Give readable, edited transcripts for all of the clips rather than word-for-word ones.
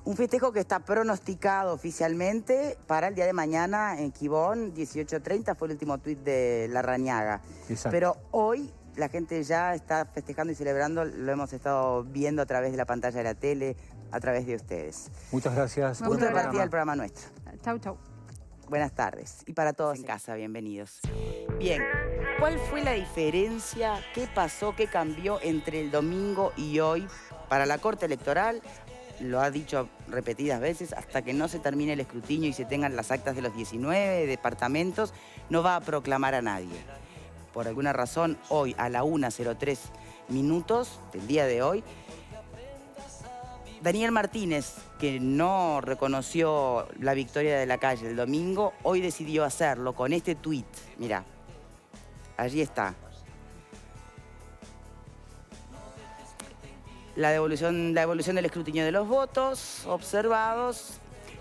Un festejo que está pronosticado oficialmente para el día de mañana en Quibón, 18:30, fue el último tuit de Larrañaga. Exacto. Pero hoy la gente ya está festejando y celebrando, lo hemos estado viendo a través de la pantalla de la tele, a través de ustedes. Muchas gracias. Punto de Buen partida programa. del programa nuestro. Chau, chau. Buenas tardes. Y para todos en casa, bienvenidos. Bien, ¿cuál fue la diferencia? ¿Qué pasó? ¿Qué cambió entre el domingo y hoy para la Corte Electoral? Lo ha dicho repetidas veces, hasta que no se termine el escrutinio y se tengan las actas de los 19 departamentos, no va a proclamar a nadie. Por alguna razón, hoy a la 1:03 del día de hoy, Daniel Martínez, que no reconoció la victoria de Lacalle el domingo, hoy decidió hacerlo con este tuit. Mirá, allí está. La evolución del escrutinio de los votos observados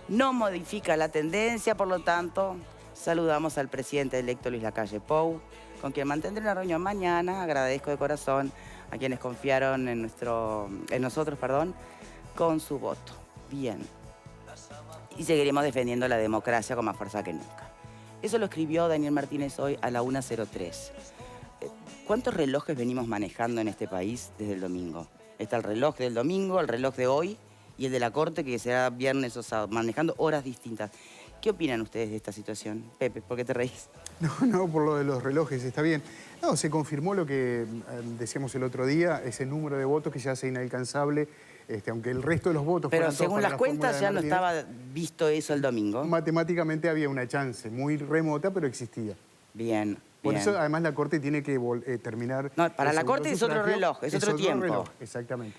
no modifica la tendencia, por lo tanto, saludamos al presidente electo Luis Lacalle Pou, con quien mantendré una reunión mañana. Agradezco de corazón a quienes confiaron en nosotros, con su voto. Bien. Y seguiremos defendiendo la democracia con más fuerza que nunca. Eso lo escribió Daniel Martínez hoy a la 1:03. ¿Cuántos relojes venimos manejando en este país desde el domingo? Está el reloj del domingo, el reloj de hoy y el de la Corte, que será viernes o sábado, manejando horas distintas. ¿Qué opinan ustedes de esta situación? Pepe, ¿por qué te reís? No, por lo de los relojes, está bien. No, se confirmó lo que decíamos el otro día, ese número de votos que se hace inalcanzable, aunque el resto de los votos Pero fueran todos según para las la cuentas fórmula ya de no Martínez, estaba visto eso el domingo. matemáticamente había una chance, muy remota, pero existía. Bien, Por bien. eso, además, la Corte tiene que terminar... No, para el la segundo Corte es otro sufragio, reloj, es otro tiempo. reloj, exactamente.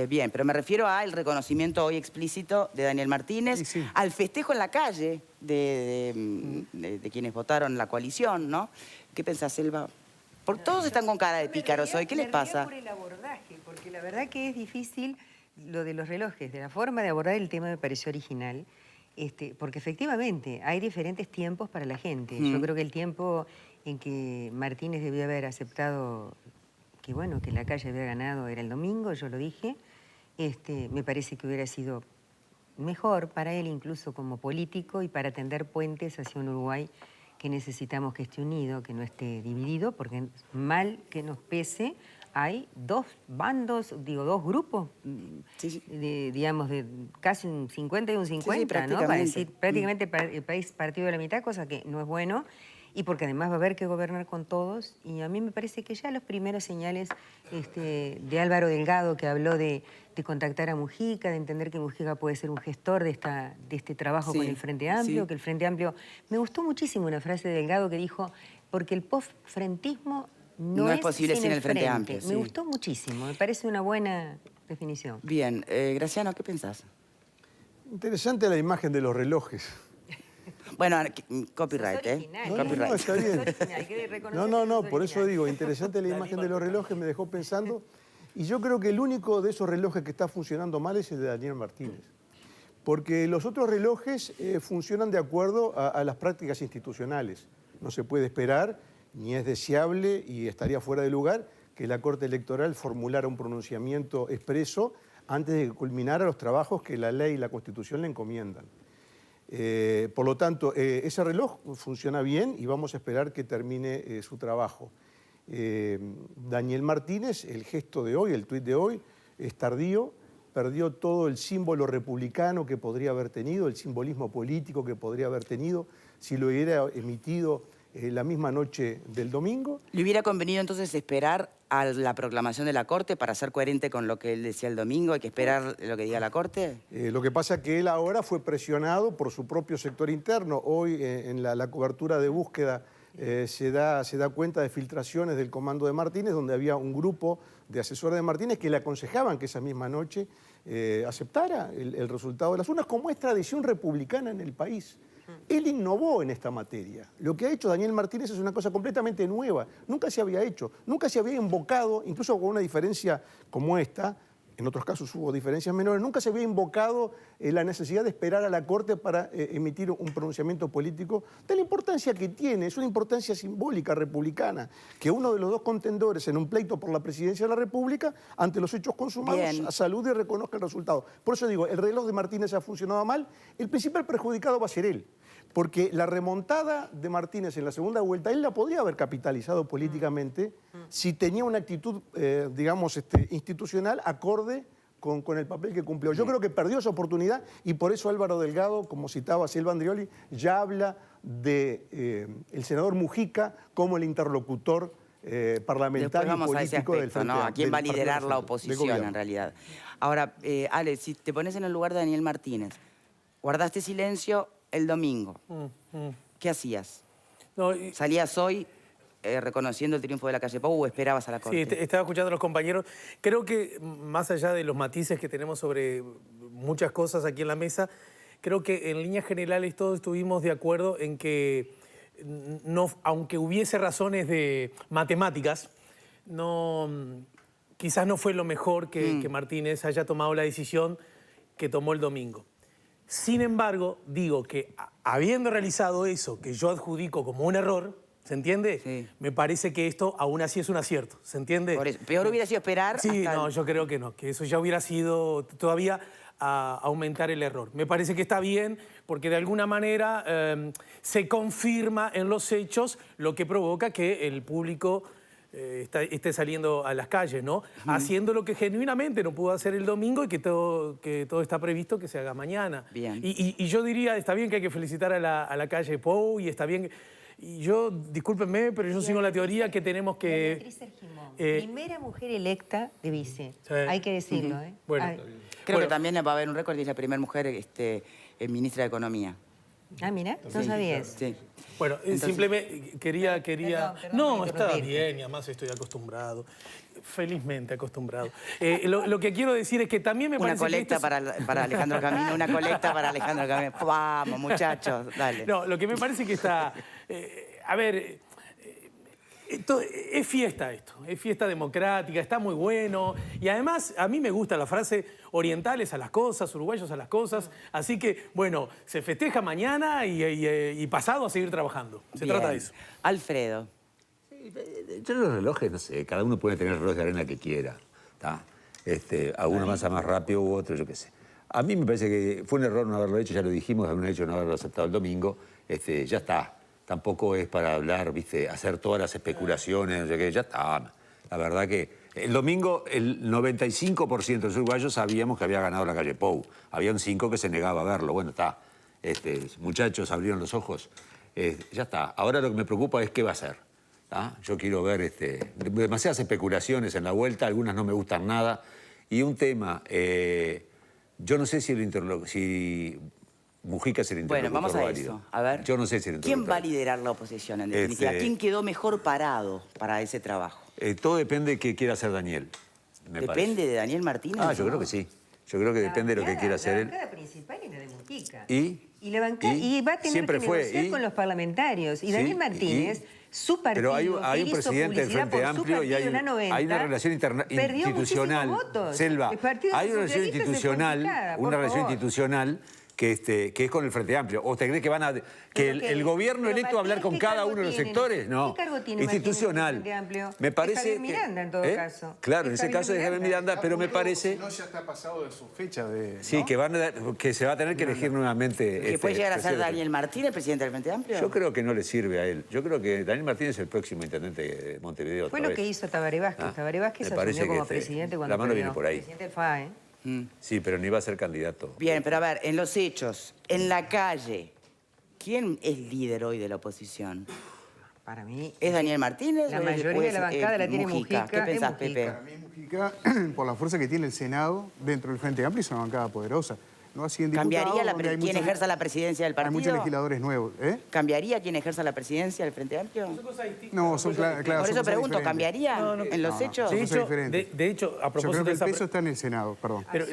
Bien, pero me refiero al reconocimiento hoy explícito de Daniel Martínez, Sí. al festejo en la calle de quienes votaron la coalición, ¿no? ¿Qué pensás, Selva? Porque todos están con cara de pícaros hoy, ¿qué les pasa? Por el abordaje, porque la verdad que es difícil lo de los relojes, de la forma de abordar el tema me pareció original, porque efectivamente hay diferentes tiempos para la gente. Yo creo que el tiempo en que Martínez debió haber aceptado que bueno, que Lacalle había ganado era el domingo, yo lo dije. Me parece que hubiera sido mejor para él, incluso como político, y para tender puentes hacia un Uruguay que necesitamos que esté unido, que no esté dividido, porque mal que nos pese, hay dos bandos, dos grupos, digamos, de casi un 50 y un 50, ¿no? Para decir, prácticamente el país partido de la mitad, cosa que no es bueno. Y porque además va a haber que gobernar con todos. Y a mí me parece que ya los primeros señales de Álvaro Delgado, que habló de contactar a Mujica, de entender que Mujica puede ser un gestor de este trabajo con el Frente Amplio, que el Frente Amplio... Me gustó muchísimo una frase de Delgado que dijo, porque el post-frentismo no es posible sin el Frente Amplio. Me gustó muchísimo, me parece una buena definición. Bien, Graciano, ¿qué pensás? Interesante la imagen de los relojes. Bueno, copyright, ¿eh? No, está bien. No, por eso digo, interesante la imagen de los relojes, me dejó pensando. Y yo creo que el único de esos relojes que está funcionando mal es el de Daniel Martínez. Porque los otros relojes funcionan de acuerdo a las prácticas institucionales. No se puede esperar, ni es deseable, y estaría fuera de lugar, que la Corte Electoral formulara un pronunciamiento expreso antes de que culminara los trabajos que la ley y la Constitución le encomiendan. Por lo tanto, ese reloj funciona bien y vamos a esperar que termine su trabajo. Daniel Martínez, el gesto de hoy, el tuit de hoy, es tardío, perdió todo el símbolo republicano que podría haber tenido, el simbolismo político que podría haber tenido si lo hubiera emitido la misma noche del domingo. ¿Le hubiera convenido entonces esperar a la proclamación de la Corte para ser coherente con lo que él decía el domingo? ¿Hay que esperar lo que diga la Corte? Lo que pasa es que él ahora fue presionado por su propio sector interno. Hoy en la cobertura de búsqueda se da cuenta de filtraciones del comando de Martínez, donde había un grupo de asesores de Martínez que le aconsejaban que esa misma noche aceptara el resultado de las urnas, como es tradición republicana en el país. Él innovó en esta materia. Lo que ha hecho Daniel Martínez es una cosa completamente nueva. Nunca se había hecho, nunca se había invocado, incluso con una diferencia como esta, en otros casos hubo diferencias menores, nunca se había invocado la necesidad de esperar a la Corte para emitir un pronunciamiento político de la importancia que tiene. Es una importancia simbólica republicana, que uno de los dos contendores en un pleito por la presidencia de la República, ante los hechos consumados, salude y reconozca el resultado. Por eso digo, el reloj de Martínez ha funcionado mal, el principal perjudicado va a ser él. Porque la remontada de Martínez en la segunda vuelta, él la podría haber capitalizado políticamente si tenía una actitud, digamos, institucional acorde con el papel que cumplió. Yo creo que perdió esa oportunidad y por eso Álvaro Delgado, como citaba Silva Andrioli, ya habla de el senador Mujica como el interlocutor parlamentario y político del Frente Amplio. ¿A quién va a liderar la oposición en realidad? Ahora, Ale, si te pones en el lugar de Daniel Martínez, guardaste silencio el domingo. ¿Qué hacías? No, ¿Salías hoy reconociendo el triunfo de la calle Pou o esperabas a la Corte? Sí, estaba escuchando a los compañeros. Creo que más allá de los matices que tenemos sobre muchas cosas aquí en la mesa, creo que en líneas generales todos estuvimos de acuerdo en que, no, aunque hubiese razones de matemáticas, quizás no fue lo mejor que Martínez haya tomado la decisión que tomó el domingo. Sin embargo, digo que habiendo realizado eso, que yo adjudico como un error, ¿se entiende? Sí. Me parece que esto aún así es un acierto, ¿se entiende? Por eso, peor hubiera sido esperar Sí, hasta no, yo creo que no, que eso ya hubiera sido todavía a aumentar el error. Me parece que está bien porque de alguna manera se confirma en los hechos lo que provoca que el público esté saliendo a las calles, ¿no? Haciendo lo que genuinamente no pudo hacer el domingo y que todo está previsto que se haga mañana. Bien. Y yo diría, está bien que hay que felicitar a la calle Pou y está bien... Y yo, discúlpenme, pero yo sigo la teoría que tenemos que... Beatriz Argimón, primera mujer electa de vice. Sí. Hay que decirlo, ¿eh? Bueno, Creo que también va a haber un récord y es la primera mujer ministra de Economía. Ah, mira, no sabías. Sí. Bueno, simplemente quería... Perdón, no, por está interrumpirte. bien, y además estoy acostumbrado. Felizmente acostumbrado. Lo que quiero decir es que también me Una parece que colecta para Alejandro Camino, una colecta para Alejandro Camino. Vamos, muchachos, dale. No, lo que me parece que está... a ver... es fiesta esto, es fiesta democrática, está muy bueno. Y además, a mí me gusta la frase orientales a las cosas, uruguayos a las cosas. Así que, bueno, se festeja mañana y pasado a seguir trabajando. Se trata de eso. Alfredo. Yo los relojes, no sé, cada uno puede tener el reloj de arena que quiera. ¿Tá? Alguno avanza más rápido u otro, yo qué sé. A mí me parece que fue un error no haberlo hecho, ya lo dijimos, haber hecho no haberlo aceptado el domingo. Ya está. Tampoco es para hablar, ¿viste? Hacer todas las especulaciones, no sé qué, ya está. La verdad que el domingo el 95% de los uruguayos sabíamos que había ganado la calle Pou. Había un 5% que se negaba a verlo. Bueno, está. Muchachos abrieron los ojos. Ya está. Ahora lo que me preocupa es qué va a hacer. ¿Tá? Yo quiero ver demasiadas especulaciones en la vuelta, algunas no me gustan nada. Y un tema, yo no sé si Mujica es el interlocutor Bueno, vamos a válido. eso. A ver. Yo no sé si el ¿Quién interlocutor. va a liderar la oposición en definitiva? ¿Quién quedó mejor parado para ese trabajo? Todo depende de qué quiera hacer Daniel. ¿Depende de Daniel Martínez? Yo creo que sí. Yo creo que depende de lo que quiera hacer él. La bancada principal es la de Mujica. Y va a tener siempre que fue, negociar con los parlamentarios. Y Daniel Martínez, su partido, pero hay un que hizo presidente del publicidad Frente por su Amplio y partido en la 90, hay una relación perdió institucional. muchísimos votos. Selva, El Partido hay una relación Socialista se institucional, complicada, por una relación favor. institucional que es con el Frente Amplio. ¿O te crees que van a que el gobierno pero electo va a hablar con Martínez, ¿qué cada cargo uno de los tiene? sectores? No. ¿Qué cargo tiene institucional. Martínez en el Frente Amplio? Me Es parece Javier Miranda, en todo caso. Claro, en Es ese caso es Javier Javier Miranda, pero me parece No, ya está pasado de su fecha de... sí, ¿no? que se va a tener que elegir nuevamente. ¿Que puede llegar a ser presidente. Daniel Martínez, presidente del Frente Amplio? Yo creo que no le sirve a él. Yo creo que Daniel Martínez es el próximo intendente de Montevideo. Fue otra lo que vez. hizo Tabaré Vázquez. Tabaré Vázquez me parece asumió que como presidente cuando la mano perdió. viene por ahí. Presidente del FAE. Sí, pero ni va a ser candidato. Bien, pero a ver, en los hechos, en la calle, ¿quién es líder hoy de la oposición? Para mí... ¿Es Daniel Martínez? La o es mayoría después, de la bancada la tiene Mujica. ¿Qué pensás, es Pepe? Mujica. Para mí Mujica, por la fuerza que tiene el Senado dentro del Frente Amplio, es una bancada poderosa. No así en ¿Cambiaría diputados, donde hay quién muchos- ejerza la presidencia del Hay partido? muchos legisladores nuevos. ¿Cambiaría quién ejerza la presidencia del Frente Amplio? No, son claras. Por eso pregunto, ¿cambiaría No, no. en los hechos? Sí. De Cosa hecho, diferente. de hecho, a Yo propósito creo que de el esa... peso está en el Senado, perdón. Pero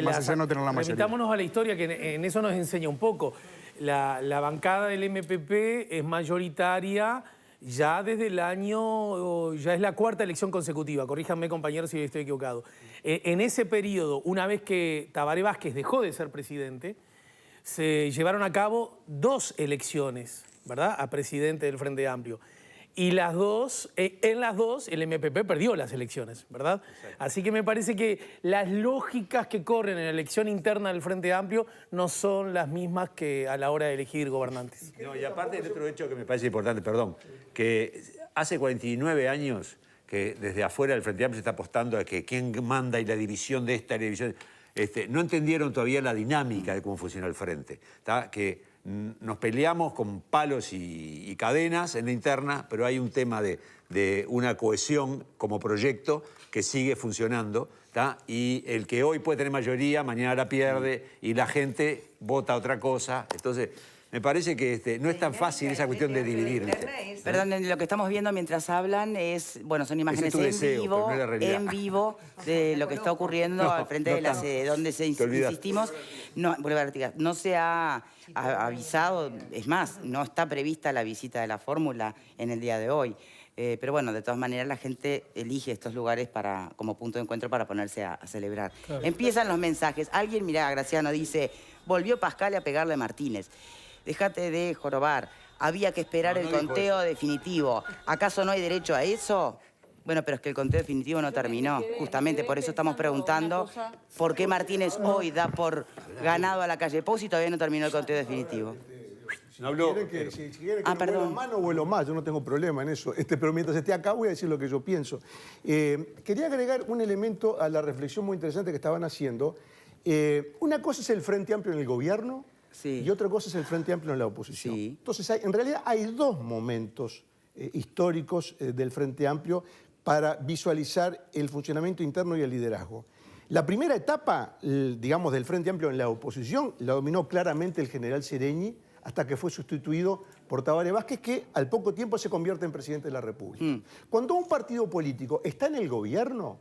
Más allá de no tener la mayoría. remitámonos a la historia, que en eso nos enseña un poco. La bancada del MPP es mayoritaria ya desde el año, ya es la cuarta elección consecutiva, corríjanme compañeros si estoy equivocado. En ese periodo, una vez que Tabaré Vázquez dejó de ser presidente, se llevaron a cabo 2 elecciones, ¿verdad?, a presidente del Frente Amplio. Y en las dos el MPP perdió las elecciones, ¿verdad? Exacto. Así que me parece que las lógicas que corren en la elección interna del Frente Amplio no son las mismas que a la hora de elegir gobernantes. No, y aparte el otro hecho que me parece importante, perdón, que hace 49 años que desde afuera del Frente Amplio se está apostando a que quién manda y la división de esta división. No entendieron todavía la dinámica de cómo funciona el Frente, ¿tá? Que nos peleamos con palos y cadenas en la interna, pero hay un tema de una cohesión como proyecto que sigue funcionando, ¿tá? Y el que hoy puede tener mayoría, mañana la pierde y la gente vota otra cosa. Entonces, me parece que no es tan fácil esa cuestión de dividir. Perdón, lo que estamos viendo mientras hablan es, bueno, son imágenes en vivo de lo que está ocurriendo al frente de la sede, donde insistimos, no se ha avisado, es más, no está prevista la visita de la fórmula en el día de hoy. Pero bueno, de todas maneras la gente elige estos lugares como punto de encuentro para ponerse a celebrar. Claro. Empiezan los mensajes. Alguien, mirá, Graciano, dice, volvió Pascal a pegarle a Martínez. Déjate de jorobar. Había que esperar el conteo definitivo. ¿Acaso no hay derecho a eso? Bueno, pero es que el conteo definitivo no terminó. Justamente por eso estamos preguntando por qué Martínez hoy da por ganado a la calle Pou si todavía no terminó el conteo definitivo. Si quieren que no vuelo más, no vuelo más, yo no tengo problema en eso. Pero mientras esté acá voy a decir lo que yo pienso. Quería agregar un elemento a la reflexión muy interesante que estaban haciendo. Una cosa es el Frente Amplio en el gobierno, sí, y otra cosa es el Frente Amplio en la oposición. Sí. Entonces, en realidad hay 2 momentos históricos del Frente Amplio para visualizar el funcionamiento interno y el liderazgo. La primera etapa, digamos, del Frente Amplio en la oposición la dominó claramente el general Seregni, hasta que fue sustituido por Tabaré Vázquez, que al poco tiempo se convierte en presidente de la República. Cuando un partido político está en el gobierno,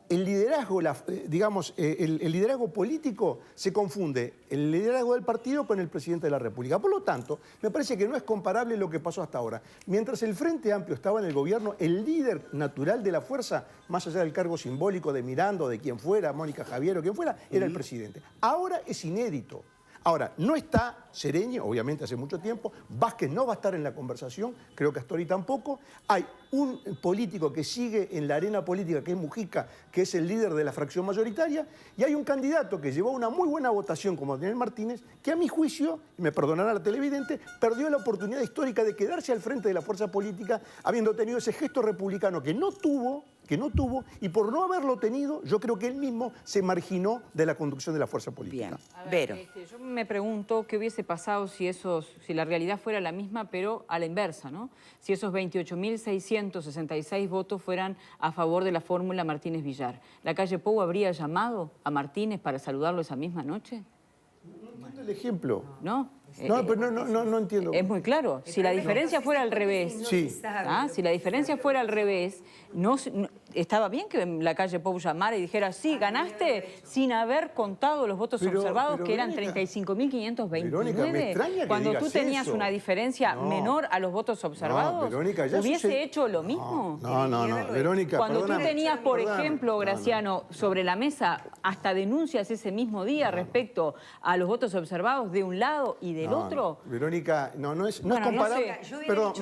el liderazgo, el liderazgo político se confunde el liderazgo del partido con el presidente de la República. Por lo tanto, me parece que no es comparable lo que pasó hasta ahora. Mientras el Frente Amplio estaba en el gobierno, el líder natural de la fuerza, más allá del cargo simbólico de Miranda o de quien fuera, Mónica Javier o quien fuera, era el presidente. Ahora es inédito. Ahora, no está Seregni, obviamente hace mucho tiempo, Vázquez no va a estar en la conversación, creo que Astori tampoco. Hay un político que sigue en la arena política, que es Mujica, que es el líder de la fracción mayoritaria, y hay un candidato que llevó una muy buena votación, como Daniel Martínez, que a mi juicio, y me perdonará la televidente, perdió la oportunidad histórica de quedarse al frente de la fuerza política, habiendo tenido ese gesto republicano que no tuvo, y por no haberlo tenido, yo creo que él mismo se marginó de la conducción de la fuerza política. Bien. Yo me pregunto qué hubiese pasado si la realidad fuera la misma, pero a la inversa, ¿no? Si esos 28.666 votos fueran a favor de la fórmula Martínez-Villar. ¿La calle Pou habría llamado a Martínez para saludarlo esa misma noche? No entiendo el ejemplo. ¿No? No, pero no entiendo. Es muy claro. Si la diferencia fuera al revés, sí. Si la diferencia fuera al revés, estaba bien que la calle Pou llamara y dijera, sí, ganaste, sin haber contado los votos observados, que eran 35.529. Cuando tú tenías una diferencia menor a los votos observados, ¿hubiese hecho lo mismo? No, Verónica, cuando tú tenías, por ejemplo, Graciano, sobre la mesa hasta denuncias ese mismo día respecto a los votos observados de un lado y del otro. Verónica, no es comparable. Perdón,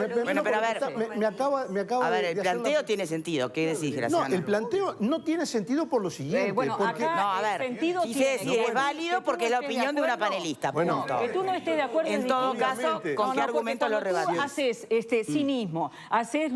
me acaba a ver, el planteo tiene sentido. ¿Qué decís, Graciano? No, el planteo no tiene sentido por lo siguiente. Si es válido porque es la opinión de una panelista. Bueno, que tú no estés de acuerdo en todo caso, ¿con qué argumentos lo rebates? Tú haces cinismo, haces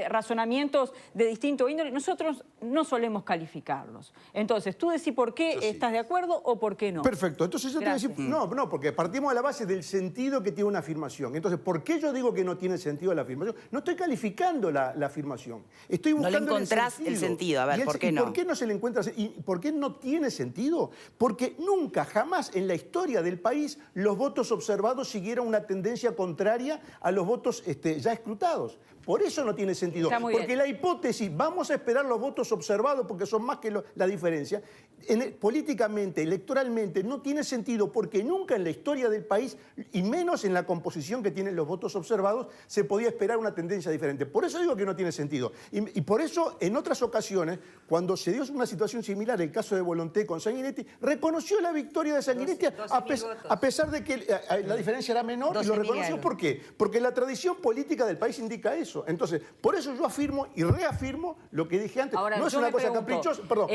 razonamientos de distinto índole, nosotros no solemos calificarlos. Entonces, tú decís por qué estás de acuerdo o por qué no. Perfecto. Entonces yo te voy a decir, no, porque partimos de la base del sentido que tiene una afirmación. Entonces, ¿por qué yo digo que no tiene sentido la afirmación? No estoy calificando la afirmación. Estoy buscando no le encontrás el sentido. A ver, ¿por qué no? ¿Por qué no se le encuentra? ¿Y por qué no tiene sentido? Porque nunca, jamás en la historia del país los votos observados siguieron una tendencia contraria a los votos ya escrutados. Por eso no tiene sentido. Porque la hipótesis, vamos a esperar los votos votos observados porque son más que la diferencia, políticamente, electoralmente, no tiene sentido porque nunca en la historia del país, y menos en la composición que tienen los votos observados, se podía esperar una tendencia diferente. Por eso digo que no tiene sentido. Y por eso, en otras ocasiones, cuando se dio una situación similar, el caso de Volonté con Sanguinetti, reconoció la victoria de Sanguinetti a pesar de que la diferencia era menor, y lo reconoció. ¿Por qué? Porque la tradición política del país indica eso. Entonces, por eso yo afirmo y reafirmo lo que dije antes. Ahora, no es una cosa caprichosa, perdón,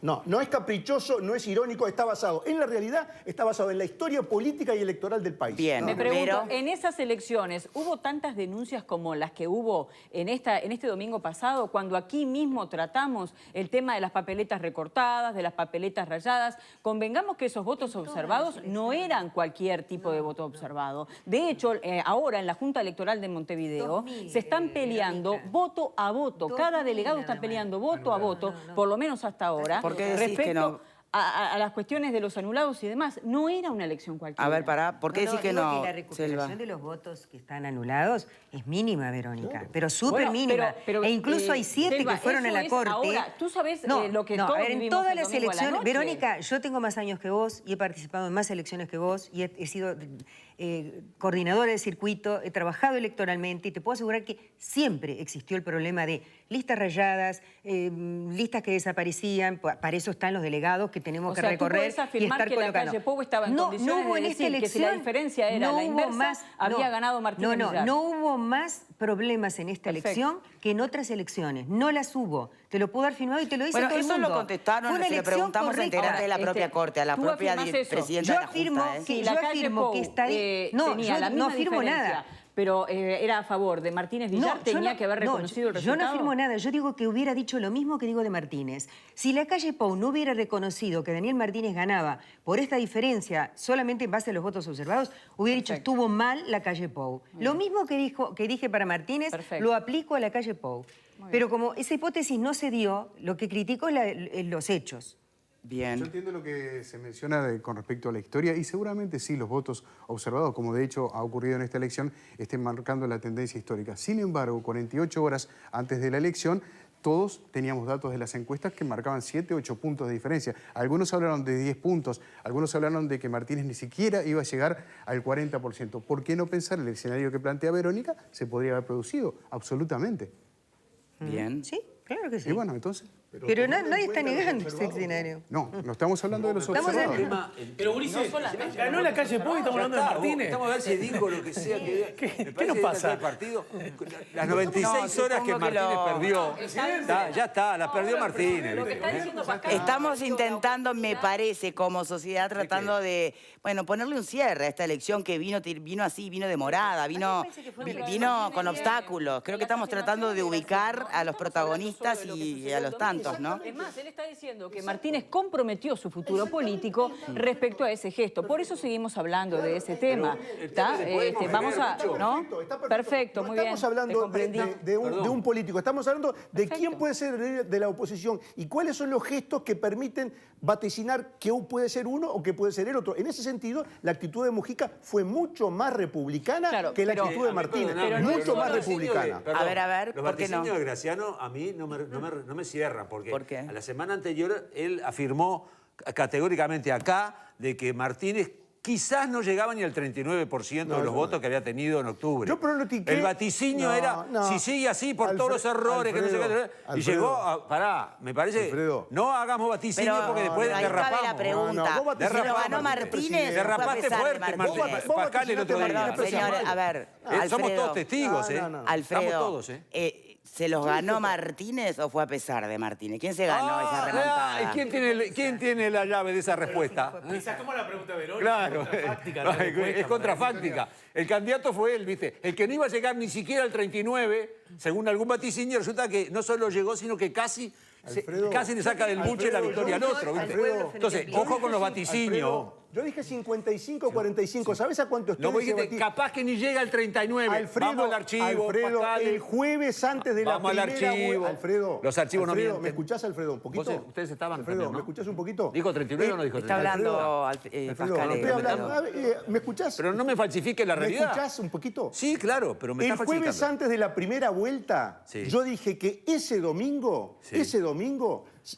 no es caprichoso, no es irónico, está basado en la realidad, está basado en la historia política y electoral del país. Bien, me pregunto, en esas elecciones, ¿hubo tantas denuncias como las que hubo en este domingo pasado, cuando aquí mismo tratamos el tema de las papeletas recortadas, de las papeletas rayadas? Convengamos que esos votos observados no eran cualquier tipo de voto observado. De hecho, ahora en la Junta Electoral de Montevideo se están peleando voto a voto. Cada delegado está peleando voto a voto, por lo menos hasta ahora. ¿Por qué decís que no? A las cuestiones de los anulados y demás. No era una elección cualquiera. A ver, pará, ¿por qué decís que no, la recuperación Selva? de los votos que están anulados es mínima, Verónica, pero súper mínima. E incluso hay 7 Selva, que fueron a la Corte. Ahora, tú sabes lo que todos en vivimos todas el las domingo a la elecciones, noche. Verónica, yo tengo más años que vos y he participado en más elecciones que vos y he sido coordinadora de circuito, he trabajado electoralmente y te puedo asegurar que siempre existió el problema de listas rayadas, listas que desaparecían. Para eso están los delegados que tenemos que recorrer. ¿Puedes afirmar que la calle Pou estaba en condiciones hubo de en esta decir que si la elección, diferencia era la inversa, había ganado Martínez Villar? No hubo más problemas en esta elección que en otras elecciones. No las hubo. Te lo puedo dar firmado y te lo dice todo el mundo. Bueno, eso lo contestaron, se le preguntamos a integrantes de la propia Corte, a la propia presidenta de la Junta. Yo afirmo que está ahí. No, yo no afirmo nada. Pero era a favor de Martínez Villar, tenía que haber reconocido el resultado. Yo no afirmo nada, yo digo que hubiera dicho lo mismo que digo de Martínez. Si la calle Pou no hubiera reconocido que Daniel Martínez ganaba por esta diferencia solamente en base a los votos observados, hubiera dicho estuvo mal la calle Pou. Lo mismo que dije para Martínez, lo aplico a la calle Pou. Pero como esa hipótesis no se dio, lo que critico es los hechos. Bien. Yo entiendo lo que se menciona con respecto a la historia y seguramente sí los votos observados, como de hecho ha ocurrido en esta elección, estén marcando la tendencia histórica. Sin embargo, 48 horas antes de la elección, todos teníamos datos de las encuestas que marcaban 7, 8 puntos de diferencia. Algunos hablaron de 10 puntos, algunos hablaron de que Martínez ni siquiera iba a llegar al 40%. ¿Por qué no pensar el escenario que plantea Verónica? Se podría haber producido, absolutamente. Bien. Sí, claro que sí. Y bueno, entonces... Pero nadie está negando ese escenario. No estamos hablando de los observados. Pero Ulises, ganó la calle Pou y estamos hablando de Martínez. Estamos a ver si dijo lo que sea que... ¿Qué nos pasa? El partido, las 96 horas que Martínez perdió, ya está, las perdió Martínez. Estamos intentando, me parece, como sociedad, tratando de, bueno, ponerle un cierre a esta elección que vino así, vino demorada, vino con obstáculos. Creo que estamos tratando de ubicar a los protagonistas y a los tantos, ¿no? Es más, él está diciendo que Martínez comprometió su futuro político respecto a ese gesto. Por eso seguimos hablando de ese tema. Vamos a... ¿no? Perfecto, muy bien. Estamos hablando de un político, estamos hablando de quién puede ser de la oposición y cuáles son los gestos que permiten vaticinar que puede ser uno o que puede ser el otro. En ese sentido, la actitud de Mujica fue mucho más republicana que la actitud de Martínez. Mucho más republicana. A ver, los ¿por qué no? vaticinios de Graciano a mí no me cierran, porque ¿Por qué? a la semana anterior él afirmó categóricamente acá de que Martínez quizás no llegaba ni al 39% de los votos que había tenido en octubre. Yo pronostiqué... El vaticinio era, si sigue así por todos los errores que no sé qué... Y llegó a... Pará, me parece... No hagamos vaticinio porque después derrapamos. Cabe la pregunta. ¿Se lo ganó Martínez? Derrapaste fuerte, Martínez. Pascal el otro día. Señor, a ver, Alfredo. Somos todos testigos, Alfredo, estamos todos, ¿se los ganó Martínez o fue a pesar de Martínez? ¿Quién se ganó esa remontada? ¿Quién tiene la llave de esa respuesta? Esa como la pregunta de Verónica. Claro, es contrafáctica. El candidato fue él, ¿viste? El que no iba a llegar ni siquiera al 39, según algún vaticinio, resulta que no solo llegó, sino que casi le saca del buche la victoria al otro, ¿viste? Entonces, ojo con los vaticinios. Yo dije 55, 45. ¿Sabes a cuánto estoy? No, vos dijiste, capaz que ni llega al 39. Alfredo, vamos al archivo, Alfredo, Pascal. el jueves antes de la Vamos al primera archivo. vuelta. Alfredo, Los archivos no Alfredo, mienten. ¿me escuchás, Alfredo, un poquito? Ustedes estaban Alfredo, también, ¿no? ¿me escuchás un poquito? ¿Dijo 39 o no dijo 39? Está hablando Alfredo, Pascal. no estoy hablando. ¿Me escuchás? Pero no me falsifique la ¿Me realidad. escuchás un poquito? Sí, claro, pero me El está jueves falsificando. antes de la primera vuelta, Sí. yo dije que ese domingo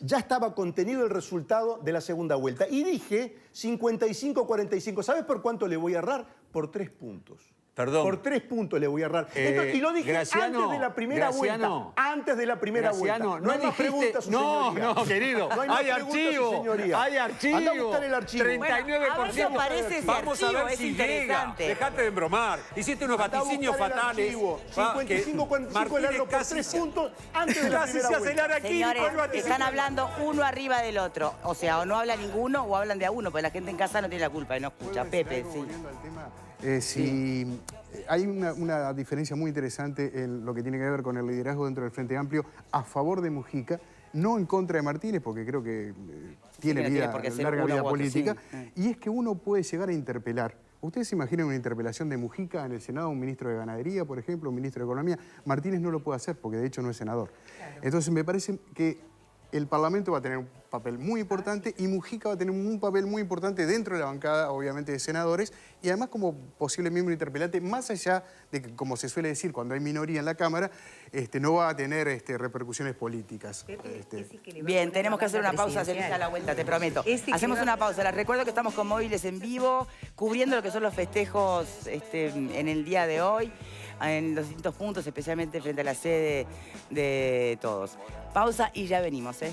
ya estaba contenido el resultado de la segunda vuelta. Y dije 55-45. ¿Sabes por cuánto le voy a errar? Por 3 puntos. Perdón. Por 3 puntos le voy a errar. Entonces, y lo dije Graciano, antes de la primera Graciano. vuelta. Antes de la primera Graciano, vuelta. No hay más dijiste- preguntas, su No, señoría. no, querido. No hay más hay preguntas, su archivo. señoría. Hay archivo. Anda a buscar el archivo. 39%. Bueno, a ver si aparece ese Vamos a archivo, ver es si interesante. llega. Dejate de embromar. Hiciste unos Anda a vaticinios buscar el fatales. archivo. Va, 55-45 le erro por 3 puntos antes de la Casi primera se vuelta. acelera aquí. Señores, vuelvo a decir. están hablando uno arriba del otro. O sea, o no habla ninguno o hablan de a uno, porque la gente en casa no tiene la culpa y no escucha. Pepe, sí. Volviendo al tema, hay una diferencia muy interesante en lo que tiene que ver con el liderazgo dentro del Frente Amplio a favor de Mujica, no en contra de Martínez, porque creo que tiene no tiene por qué ser larga uno vida u otro, política, sí. y es que uno puede llegar a interpelar. ¿Ustedes se imaginan una interpelación de Mujica en el Senado, un ministro de Ganadería, por ejemplo, un ministro de Economía? Martínez no lo puede hacer porque de hecho no es senador. Entonces me parece que el Parlamento va a tener un papel muy importante y Mujica va a tener un papel muy importante dentro de la bancada, obviamente, de senadores y además como posible miembro interpelante, más allá de que, como se suele decir, cuando hay minoría en la Cámara, no va a tener repercusiones políticas. Bien, tenemos que hacer una pausa, se a la vuelta, te prometo. Hacemos una pausa. Les recuerdo que estamos con Móviles en vivo, cubriendo lo que son los festejos en el día de hoy, en los distintos puntos, especialmente frente a la sede de todos. Pausa y ya venimos, ¿eh?